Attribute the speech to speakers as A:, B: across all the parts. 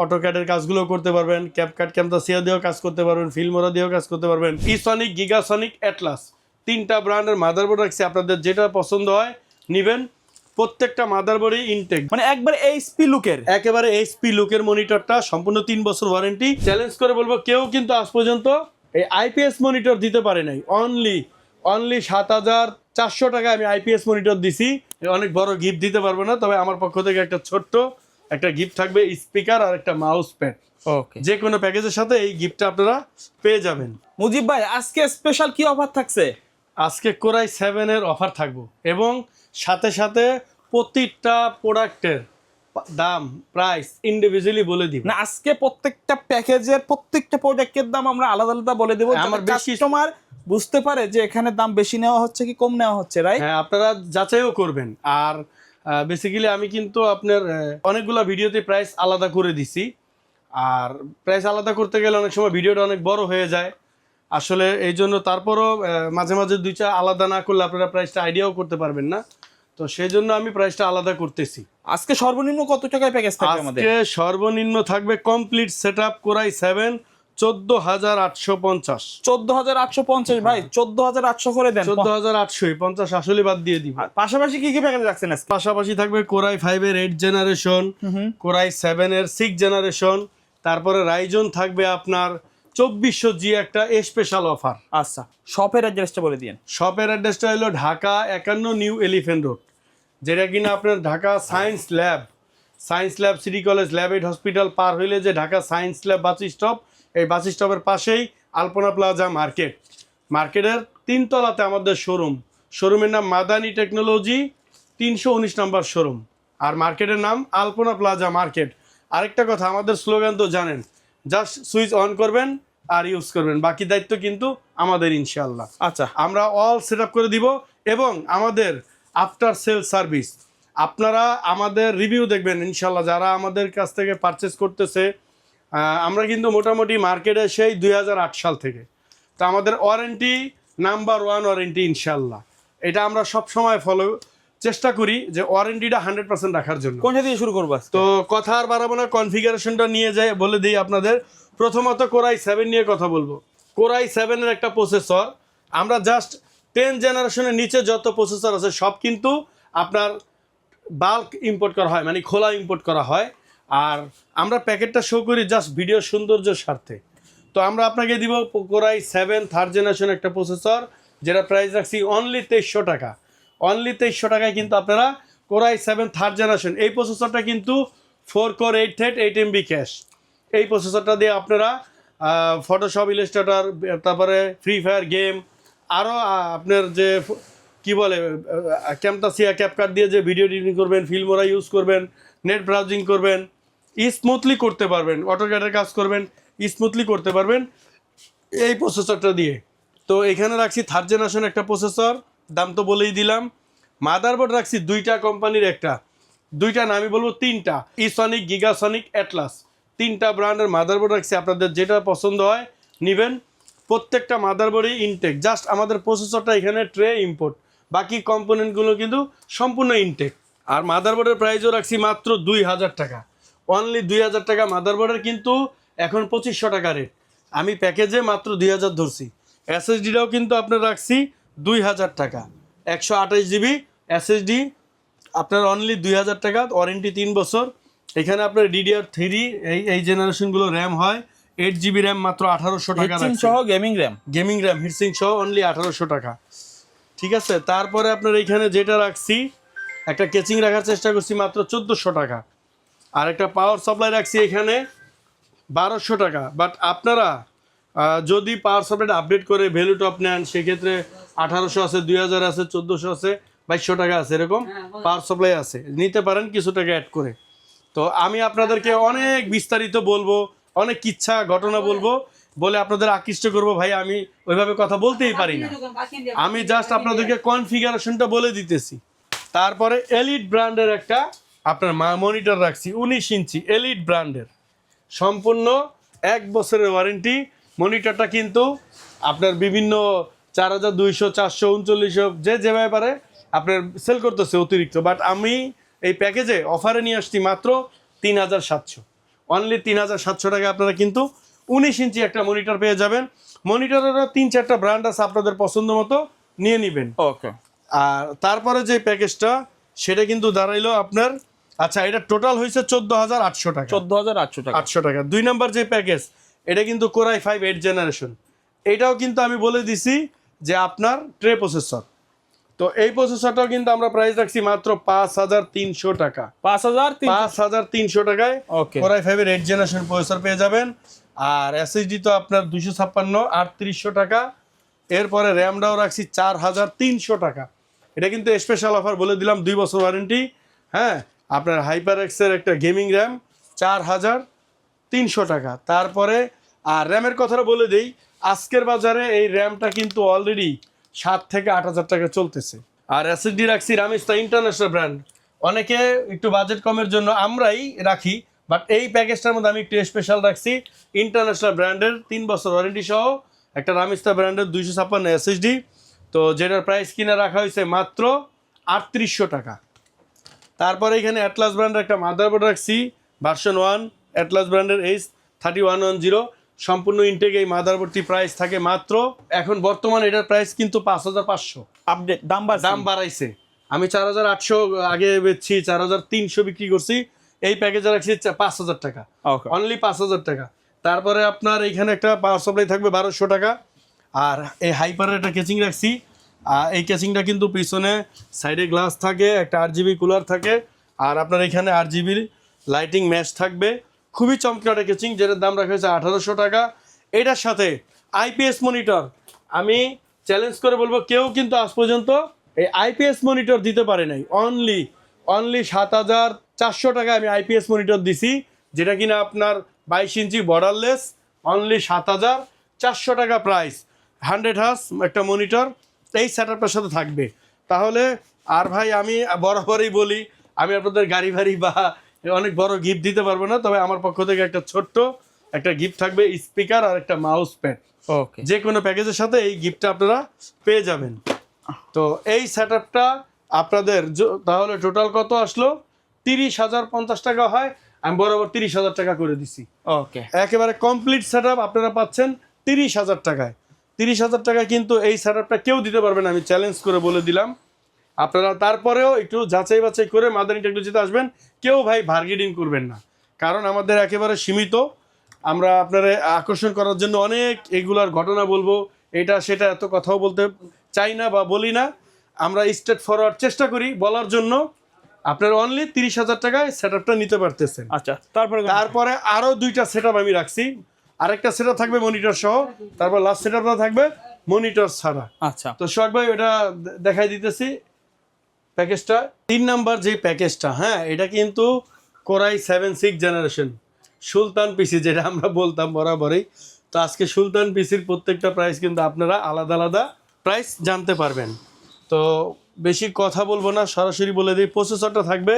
A: অটোক্যাডের কাজগুলো করতে পারবেন, ক্যাপকাট ক্যামতাসিয়া দিয়েও কাজ করতে পারবেন, ফিল্মোরা দিয়েও কাজ করতে পারবেন। ইসনিক, গিগাসনিক, অ্যাটলাস তিনটা ব্র্যান্ডের মাদারবোর্ড রাখছি, আপনাদের যেটা পছন্দ হয় নেবেন। প্রত্যেকটা মাদারবোর্ডই ইনটেক,
B: মানে একবার এইচপি লুকের,
A: একেবারে এইচপি লুকের মনিটরটা, সম্পূর্ণ 3 বছর ওয়ারেন্টি। চ্যালেঞ্জ করে বলবো কেউ কিন্তু আজ পর্যন্ত এই আইপিএস মনিটর দিতে পারে নাই। অনলি 7,400 টাকা আমি আইপিএস মনিটর দিছি। অনেক বড় গিফট দিতে পারবো না, তবে আমার পক্ষ থেকে একটা ছোট্ট একটা গিফট থাকবে, স্পিকার আর একটা মাউস প্যাড।
B: ওকে,
A: যে কোনো প্যাকেজের সাথে এই গিফটটা আপনারা পেয়ে যাবেন।
B: মুজিব ভাই আজকে স্পেশাল কি অফার থাকছে?
A: আজকে কোরাই 7 এর অফার থাকবো, এবং সাথে সাথে প্রতিটা প্রোডাক্টের দাম প্রাইস ইন্ডিভিজুয়ালি বলে দিব
B: না, আজকে প্রত্যেকটা প্যাকেজের প্রত্যেকটা প্রোডাক্টের দাম আমরা আলাদা আলাদা বলে দেবো,
A: আমার বেশি
B: কাস্টমার বুঝতে পারে যে এখানে দাম বেশি নেওয়া হচ্ছে কি কম নেওয়া হচ্ছে, রাইট?
A: হ্যাঁ, আপনারা যাচাইও করবেন। আর বেসিক্যালি আমি কিন্তু আপনার অনেকগুলো ভিডিওতে প্রাইস আলাদা করে দিছি, আর প্রাইস আলাদা করতে গেলে অনেক সময় ভিডিওটা অনেক বড় হয়ে যায় আসলে, এই জন্য তারপরও মাঝে মাঝে দুইটা আলাদা না করলে আপনারা প্রাইসটা আইডিয়াও করতে পারবেন না, তো সেই জন্য আমি প্রাইসটা আলাদা করতেছি।
B: আজকে সর্বনিম্ন কত টাকায় প্যাকেজ থাকবে আমাদের?
A: আজকে সর্বনিম্ন থাকবে কমপ্লিট সেটআপ কোরাই 7 14,850।
B: 14,850 ভাই, 14,800 করে দেন।
A: 14,850 আসলে বাদ দিয়ে দিব।
B: পাশাপাশি কি কি প্যাকেজ রাখছেন আজকে?
A: পাশাপাশি থাকবে কোরাই 5 এর 8 জেনারেশন, কোরাই 7 এর 6 জেনারেশন, তারপরে রাইজন থাকবে আপনার 2400G একটা স্পেশাল অফার।
B: আচ্ছা, শপের অ্যাড্রেসটা বলে দিন।
A: শপের অ্যাড্রেসটা হলো ঢাকা 51 নিউ এলিফ্যান্ট রোড, যেটা কিনা আপনার Dhaka science lab city college lab 8 hospital পার হইলে যে Dhaka science lab bus stop, এই বাস স্টপের পাশেই আলপনা প্লাজা মার্কেটের 3 তলাতে আমাদের শোরুমের নাম মাদানি টেকনোলজি, 319 নম্বর শোরুম, আর মার্কেটের নাম আলপনা প্লাজা মার্কেট। আরেকটা কথা, আমাদের স্লোগান তো জানেন, জাস্ট সুইচ অন করবেন আর ইউজ করবেন, বাকি দায়িত্ব কিন্তু আমাদের ইনশাআল্লাহ।
B: আচ্ছা,
A: আমরা অল সেট আপ করে দিব, এবং আমাদের আফটার সেল সার্ভিস, আপনারা আমাদের রিভিউ দেখবেন ইনশাআল্লাহ। যারা আমাদের কাছ থেকে পারচেস করতেছে, আমরা কিন্তু মোটামুটি মার্কেটে সেই 2008 সাল থেকে, তো আমাদের ওয়ারেন্টি নাম্বার 1 ওয়ারেন্টি ইনশাআল্লাহ। এটা আমরা সব সময় চেষ্টা করি যে ওয়ারেন্টিটা 100% রাখার জন্য।
B: কোনটা দিয়ে শুরু করবো?
A: তো কথা আর বাড়াবো না, কনফিগারেশনটা নিয়ে যাই বলে দিই আপনাদের। প্রথমত কোরাই 7 নিয়ে কথা বলবো। কোরাই 7 এর একটা প্রসেসর, আমরা জাস্ট 10 জেনারেশনের নিচে যত প্রসেসর আছে সব কিন্তু আপনার বাল্ক ইম্পোর্ট করা হয়, মানে খোলা ইম্পোর্ট করা হয়, আর আমরা প্যাকেটটা শো করি জাস্ট ভিডিও সৌন্দর্যের স্বার্থে। তো আমরা আপনাকে দিব কোরাই 7 থার্ড জেনারেশন একটা প্রসেসর, যেটা প্রাইস রাখছি অনলি 2300 টাকা। অনলি 2300 টাকায় কিন্তু আপনারা কোরাই 7 থার্ড জেনারেশন, এই প্রসেসরটা কিন্তু 4 কোর 8 থ্রেড 8 MB ক্যাশ। এই প্রসেসরটা দিয়ে আপনারা ফটোশপ, ইলাস্ট্রেটর, তারপরে ফ্রি ফায়ার গেম, আরও আপনার যে কি বলে ক্যামতাসিয়া, ক্যাপকাট দিয়ে যে ভিডিও এডিটিং করবেন, ফিল্মোরা ইউজ করবেন, নেট ব্রাউজিং করবেন, স্মুথলি করতে পারবেন, অটোক্যাডের কাজ করবেন, স্মুথলি করতে পারবেন এই প্রসেসরটা দিয়ে। তো এখানে রাখছি থার্ড জেনারেশন একটা প্রসেসর, দাম তো বলেই দিলাম। মাদারবোর্ড রাখছি দুইটা কোম্পানির, দুইটা না, আমি বলবো তিনটা, ইসনিক, গিগাসনিক, অ্যাটলাস, তিনটা ব্র্যান্ডের মাদারবোর্ড রাখছি। আপনাদের যেটা পছন্দ হয় নেবেন। প্রত্যেকটা মাদারবোর্ডই ইনটেক, জাস্ট আমাদের প্রসেসরটা এখানে ট্রে ইম্পোর্ট, বাকি কম্পোনেন্টগুলো কিন্তু সম্পূর্ণ ইনটেক। আর মাদারবোর্ডের প্রাইসও রাখছি মাত্র 2000 টাকা, অনলি 2000 টাকা মাদারবোর্ডের, কিন্তু এখন 2500 টাকা রেট, আমি প্যাকেজে মাত্র 2000 ধরছি। এসএসডিটাও কিন্তু আপনার রাখছি 2000 টাকা, 128 GB এসএসডি আপনার অনলি 2000 টাকা, ওয়ারেন্টি 3 বছর। এখানে আপনার DDR3 এই জেনারেশনগুলো র্যাম হয়, 8 GB র্যাম মাত্র 1800 টাকা রাখছি,
B: সহ গেমিং র্যাম
A: হিটসিং সহ অনলি 1800 টাকা। ঠিক আছে, তারপরে আপনার এইখানে যেটা রাখছি, একটা কেচিং রাখার চেষ্টা করছি মাত্র 1400 টাকা, আর একটা পাওয়ার সাপ্লাই রাখছি এখানে 1200 টাকা। বাট আপনারা যদি পাওয়ার সাপ্লাইটা আপডেট করে ভ্যালু টপ নেন, সেক্ষেত্রে 1800 আছে, 2000 আছে, 1400 আছে, 2200 টাকা আছে, এরকম পাওয়ার সাপ্লাই আছে, নিতে পারেন কিছু টাকা অ্যাড করে। তো আমি আপনাদেরকে অনেক বিস্তারিত বলবো, অনেক ইচ্ছা ঘটনা বলবো, বলে আপনাদের আকৃষ্ট করবো। ভাই আমি ওইভাবে কথা বলতেই পারি না, আমি জাস্ট আপনাদেরকে কনফিগারেশনটা বলে দিতেছি। তারপরে এলিট ব্র্যান্ডের একটা আপনার মনিটর রাখছি, 19 ইঞ্চি এলিট ব্র্যান্ডের, সম্পূর্ণ 1 বছরের ওয়ারেন্টি। মনিটরটা কিন্তু আপনার বিভিন্ন 4200, 400, 3900 যে যেভাবে পারে আপনার সেল করতেছে অতিরিক্ত, বাট আমি এই প্যাকেজে অফারে নিয়ে আসছি মাত্র 3700, অনলি 3700 টাকা আপনারা কিন্তু 19 ইঞ্চি একটা মনিটর পেয়ে যাবেন। মনিটরেরও 3-4টা ব্র্যান্ড আছে, আপনাদের পছন্দ মতো নিয়ে নেবেন।
B: ওকে,
A: আর তারপরে যে প্যাকেজটা সেটা কিন্তু দাঁড়াইলো আপনার, আচ্ছা এটা টোটাল হয়েছে 14,800 টাকা।
B: 14,800 টাকা।
A: 800 টাকা। 2 নাম্বার যে প্যাকেজ এটা কিন্তু কোরাই 5 8 জেনারেশন, এটাও কিন্তু আমি বলে দিছি যে আপনার ট্রে প্রসেসর। তো এই প্রসেসরটাও কিন্তু আমরা প্রাইস রাখছি মাত্র 5,300 টাকা। 5,300 টাকায়
B: ওকে,
A: কোরাই 5 এর 8 জেনারেশন প্রসেসর পেয়ে যাবেন। আর এসএসডি তো আপনার 256 3800 টাকা। এরপরে র্যামটাও রাখছি 4,300 টাকা। এটা কিন্তু স্পেশাল অফার বলে দিলাম, 2 বছর ওয়ারেন্টি। হ্যাঁ, আপনার হাইপার এক্সের একটা গেমিং র্যাম 4,300 টাকা। তারপরে আর র্যামের কথাটা বলে দেই, আজকের বাজারে এই র্যামটা কিন্তু অলরেডি 7 থেকে 8,000 টাকা চলতেছে। আর এসএসডি রাখছি রামিস্তা ইন্টারন্যাশনাল ব্র্যান্ড। অনেকে একটু বাজেট কমের জন্য আমরাই রাখি, বাট এই প্যাকেজটার মধ্যে আমি একটু স্পেশাল রাখছি ইন্টারন্যাশনাল ব্র্যান্ডের 3 বছর ওয়ারেন্টি সহ একটা রামিস্তা ব্র্যান্ডের 256 এসএসডি। তো যেটার প্রাইস কিনে রাখা হয়েছে মাত্র 3800 টাকা। তারপরে এখানে অ্যাটলাস ব্র্যান্ডের একটা মাদারবোর্ড রাখছি ভার্সন 1 অ্যাটলাস ব্র্যান্ডের H3110 সম্পূর্ণ ইনটেক। এই মাদারবোর্ডটি প্রাইস থাকে মাত্র, এখন বর্তমানে এটার প্রাইস কিন্তু 5,500।
B: আপডেট দাম
A: বাড়াইছে। আমি 4,800 আগে বেচছি, 4,300 বিক্রি করছি। এই প্যাকেজে রাখছি 5,000 টাকা,
B: ওকে,
A: অনলি 5,000 টাকা। তারপরে আপনার এখানে একটা পাওয়ার সাপ্লাই থাকবে 1,200 টাকা। আর এই হাইপারের একটা কেচিং রাখছি। এই কেচিংটা কিন্তু পিছনে সাইডে গ্লাস থাকে, একটা 8GB কুলার থাকে, আর আপনার এখানে 8GB লাইটিং ম্যাচ থাকবে। খুবই চমৎকার একটা কেচিং, যেটার দাম রাখা হয়েছে 1,800 টাকা। এটার সাথে আইপিএস মনিটর, আমি চ্যালেঞ্জ করে বলবো কেউ কিন্তু আজ পর্যন্ত এই আইপিএস মনিটর দিতে পারে নাই। অনলি 7,400 টাকা আমি আইপিএস মনিটর দিছি, যেটা কিনা আপনার 22 ইঞ্চি বর্ডারলেস, অনলি 7,400 টাকা প্রাইস। 100 হার্জ একটা মনিটর এই সেটআপটার সাথে থাকবে। তাহলে আর ভাই আমি বরাবরই বলি, আমি আপনাদের গাড়ি ভাড়ি বা অনেক বড় গিফট দিতে পারবো না, তবে আমার পক্ষ থেকে একটা ছোট্ট একটা গিফট থাকবে, স্পিকার আর একটা মাউস প্যাড।
B: ওকে,
A: যে কোনো প্যাকেজের সাথে এই গিফটটা আপনারা পেয়ে যাবেন। তো এই সেটআপটা আপনাদের তাহলে টোটাল কত আসলো? 30,050 টাকা হয়, আমি বরাবর 30,000 টাকা করে দিছি।
B: ওকে,
A: একেবারে কমপ্লিট সেটআপ আপনারা পাচ্ছেন 30,000 টাকায়। 30,000 টাকায় কিন্তু এই সেটআপটা কেউ দিতে পারবে না, আমি চ্যালেঞ্জ করে বলে দিলাম। আপনারা তারপরেও একটু যাচাই বাছাই করে মাদানী টেকনোলজিতে আসবেন, কেউ ভাই বার্গেনিং করবেন না, কারণ আমাদের একেবারে সীমিত। আমরা আপনারা আকর্ষণ করার জন্য অনেক এগুলার ঘটনা বলবো, এটা সেটা এত কথাও বলতে চাই না বা বলি না। আমরা স্ট্রেট ফরওয়ার্ড চেষ্টা করি বলার জন্য। আপনার অনলি 30,000 টাকায় সেটআপটা নিতে পারতেছেন।
B: আচ্ছা, তারপরে
A: আরো 2টা সেটআপ আমি রাখছি। আরেকটা সেটআপ থাকবে মনিটর সহ, তারপর লাস্ট সেটআপটা থাকবে মনিটর ছাড়া।
B: আচ্ছা,
A: তো সোহাগ ভাই ওটা দেখাই দিতেছি প্যাকেজটা। 3 নাম্বার যে প্যাকেজটা, হ্যাঁ এটা কিন্তু কোরাই 7 6 জেনারেশন সুলতান পিসি, যেটা আমরা বলতাম বরাবরই। তো আজকে সুলতান পিসির প্রত্যেকটা প্রাইস কিন্তু আপনারা আলাদা আলাদা প্রাইস জানতে পারবেন। তো বেশি কথা বলবো না, সরাসরি বলে দিই। প্রসেসরটা থাকবে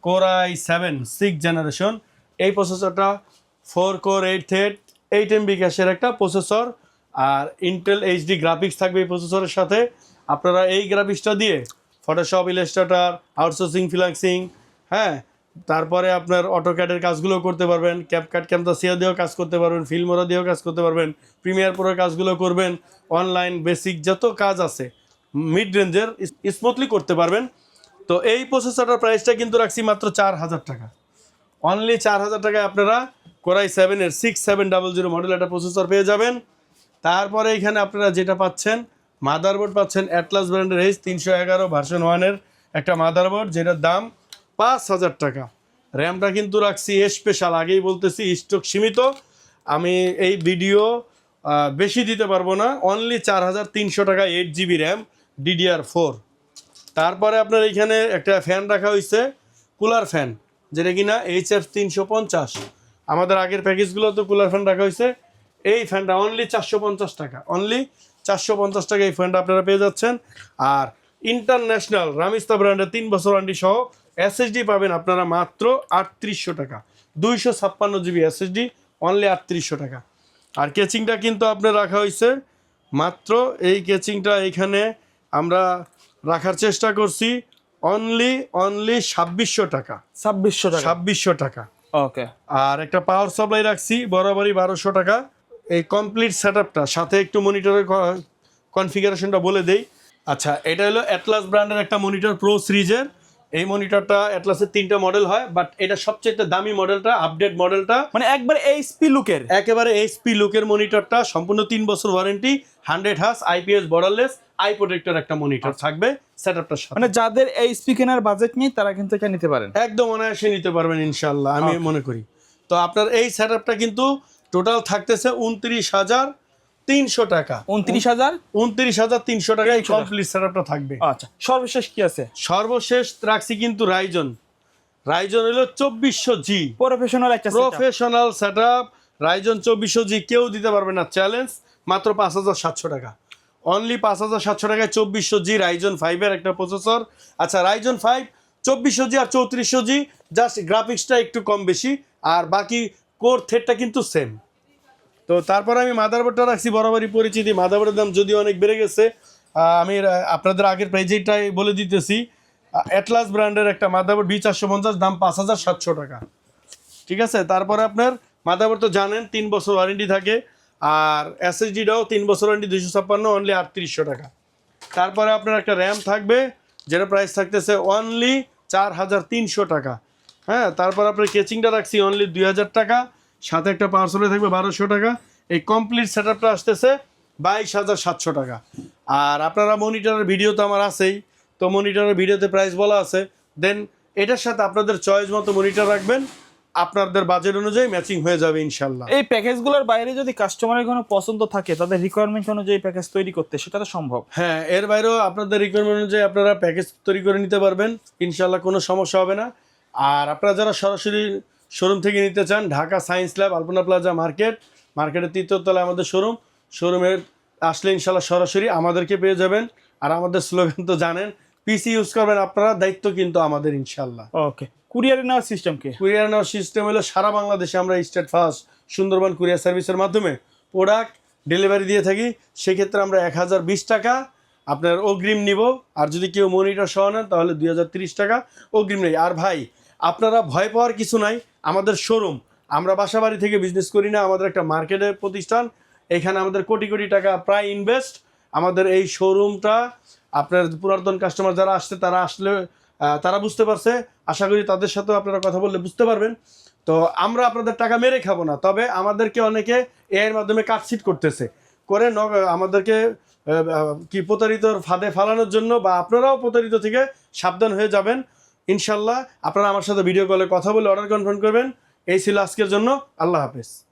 A: কোরাই 7 6 জেনারেশন। এই প্রসেসরটা 4 কোর 8 থ্রেড 8 MB ক্যাশের একটা প্রসেসর, আর ইন্টেল এইচডি গ্রাফিক্স থাকবে এই প্রসেসরের সাথে। আপনারা এই গ্রাফিক্সটা দিয়ে ফটোশপ, ইলাস্ট্রেটর, আউটসোর্সিং, ফ্রিল্যান্সিং, হ্যাঁ, তারপরে আপনার অটোক্যাডের কাজগুলো করতে পারবেন, ক্যাপকাট ক্যামতাসিয়া দিয়েও কাজ করতে পারবেন, ফিল্মোরা দিয়েও কাজ করতে পারবেন, প্রিমিয়ার প্রোর কাজগুলো করবেন, অনলাইন বেসিক যত কাজ আছে মিড রেঞ্জের স্মুথলি করতে পারবেন। তো এই প্রসেসরটার প্রাইসটা কিন্তু রাখছি মাত্র 4,000 টাকা। অনলি 4,000 টাকায় আপনারা কোরাই 7-এর 6700 মডেল একটা প্রসেসর পেয়ে যাবেন। তারপরে এখানে আপনারা যেটা পাচ্ছেন, মাদারবোর্ড পাচ্ছেন অ্যাটলাস ব্র্যান্ডের H311 ভার্সন 1-এর একটা মাদারবোর্ড, যেটার দাম 5,000 টাকা। র্যামটা কিন্তু রাখছি স্পেশাল, আগেই বলতেছি স্টক সীমিত, আমি এই ভিডিও বেশি দিতে পারবো না। অনলি 4,300 টাকা 8GB র্যাম DDR4। তারপরে আপনার এখানে একটা ফ্যান রাখা হয়েছে, কুলার ফ্যান, যেটা কিনা HF 350। আমাদের আগের প্যাকেজগুলো তো কুলার ফ্যান রাখা হয়েছে। এই ফ্যানটা অনলি 450 টাকা, অনলি 450 টাকা এই ফ্যানটা আপনারা পেয়ে যাচ্ছেন। আর ইন্টারন্যাশনাল রামিস্তা ব্র্যান্ডের 3 বছর ওয়ারেন্টি সহ এসএসডি পাবেন আপনারা মাত্র 3800 টাকা। 256GB এসএসডি অনলি 3800 টাকা। আর কেচিংটা কিন্তু আপনার রাখা হয়েছে মাত্র, এই কেচিংটা এখানে আমরা রাখার চেষ্টা করছি অনলি 2600 টাকা।
B: 2600 টাকা।
A: 2600 টাকা
B: ওকে।
A: আর একটা পাওয়ার সাপ্লাই রাখছি বরাবরই 1200 টাকা। এই কমপ্লিট সেটআপটা সাথে একটু মনিটরের কনফিগারেশনটা বলে দেই। আচ্ছা, এটা হলো অ্যাটলাস ব্র্যান্ডের একটা মনিটর প্রো সিরিজের। এই মনিটরটা অ্যাটলাসের 3টা মডেল হয়, বাট এটা সবচেয়ে দামি মডেলটা, আপডেট মডেলটা,
B: মানে একবার এইচপি লুকের,
A: একেবারে এইচপি লুকের মনিটরটা, সম্পূর্ণ 3 বছর warranty, 100 hertz IPS borderless I protector একটা মনিটর থাকবে সেটআপটার সাথে।
B: মানে যাদের এইচপি কেনার বাজেট নেই তারা কিন্তু এটা নিতে পারেন,
A: একদম অনায়াসে নিতে পারবেন ইনশাআল্লাহ, আমি মনে করি। তো আপনার এই সেটআপটা কিন্তু টোটাল থাকতেছে 29,300 টাকা।
B: 29,300
A: টাকা এই কমপ্লিট সেটআপটা থাকবে।
B: আচ্ছা, সর্বশেষ কি আছে?
A: সর্বশেষ রাখছি কিন্তু রাইজন হলো 2400G,
B: প্রফেশনাল একটা setup।
A: Professional setup Ryzen 2400G কেউ দিতে পারবে না, চ্যালেঞ্জ। মাত্র 5,700 টাকা, অনলি 5,700 টাকায় 2400G রাইজন 5 এর একটা প্রসেসর। আচ্ছা, রাইজন 5 2400G আর 3400G, জাস্ট গ্রাফিক্সটা একটু কম বেশি, আর বাকি কোর থ্রেডটা কিন্তু সেম। তো তারপর আমি মাদারবোর্ডটা রাখছি বরাবরই পরিচিতি। মাদারবোর্ডের দাম যদিও অনেক বেড়ে গেছে, আমি আপনাদের আগের প্রাইজেটাই বলে দিতেছি। অ্যাটলাস ব্র্যান্ডের একটা মাদারবোর্ড B450, দাম 5,700 টাকা। ঠিক আছে, তারপরে আপনার মাদারবোর্ড তো জানেন 3 বছর ওয়ারেন্টি থাকে, আর এসএসডিটাও 3 বছর ওয়ারেন্টি, 256, অনলি 3800 টাকা। তারপরে আপনার একটা র্যাম থাকবে, যেটা প্রাইস থাকতেছে অনলি 4,300 টাকা। হ্যাঁ, তারপর আপনার কেচিংটা রাখছি অনলি 2,000 টাকা, সাথে একটা পাওয়ার সাপ্লাই থাকবে 1,200 টাকা। এই কমপ্লিট সেটআপটা আসতেছে 22,700 টাকা। আর আপনারা মনিটরের ভিডিও তো আমার আছেই, তো মনিটরের ভিডিওতে প্রাইস বলা আছে। দেন এটার সাথে আপনাদের চয়েস মতো মনিটর রাখবেন, আপনাদের বাজেট অনুযায়ী ম্যাচিং হয়ে যাবে ইনশাল্লাহ।
B: এই প্যাকেজগুলোর বাইরে যদি কাস্টমারের কোনো পছন্দ থাকে, তাদের রিকোয়ারমেন্ট অনুযায়ী প্যাকেজ তৈরি করতে, সেটা তো সম্ভব।
A: হ্যাঁ, এর বাইরেও আপনাদের রিকোয়ারমেন্ট অনুযায়ী আপনারা প্যাকেজ তৈরি করে নিতে পারবেন ইনশাল্লাহ, কোনো সমস্যা হবে না। আর আপনারা যারা সরাসরি শোরুম থেকে নিতে চান, ঢাকা সায়েন্স ল্যাব, আলপনা প্লাজা মার্কেটের 3য় তলায় আমাদের শোরুমের আসলে ইনশাল্লাহ সরাসরি আমাদেরকে পেয়ে যাবেন। আর আমাদের স্লোগান তো জানেন, পিসি ইউজ করবেন আপনারা, দায়িত্ব কিন্তু আমাদের ইনশাল্লাহ।
B: ওকে, কুরিয়ারে নেওয়ার সিস্টেম কি?
A: কুরিয়ার নেওয়ার সিস্টেম হলো সারা বাংলাদেশে আমরা স্টেট ফার্স্ট সুন্দরবন কুরিয়ার সার্ভিসের মাধ্যমে প্রোডাক্ট ডেলিভারি দিয়ে থাকি। সেক্ষেত্রে আমরা 1,020 টাকা আপনার অগ্রিম নিব, আর যদি কেউ মনিটর সহ নেন তাহলে 2,030 টাকা অগ্রিম নেই। আর ভাই, আপনারা ভয় পাওয়ার কিছু নাই, আমাদের শোরুম, আমরা বাসাবাড়ি থেকে বিজনেস করি না, আমাদের একটা মার্কেটের প্রতিষ্ঠান। এখানে আমাদের কোটি কোটি টাকা প্রায় ইনভেস্ট। আমাদের এই শোরুমটা আপনার পুরাতন কাস্টমার যারা আসছে, তারা আসলে তারা বুঝতে পারছে, আশা করি তাদের সাথেও আপনারা কথা বললে বুঝতে পারবেন। তো আমরা আপনাদের টাকা মেরে খাবো না, তবে আমাদেরকে অনেকে এর মাধ্যমে কাটছিট করতেছে, করে আমাদেরকে কি প্রতারিতর ফাঁদে ফালানোর জন্য, বা আপনারাও প্রতারিত থেকে সাবধান হয়ে যাবেন ইনশাল্লাহ। আপনারা আমার সাথে ভিডিও কলে কথা বলে অর্ডার কনফার্ম করবেন। এই ছিল আজকের জন্য, আল্লাহ হাফেজ।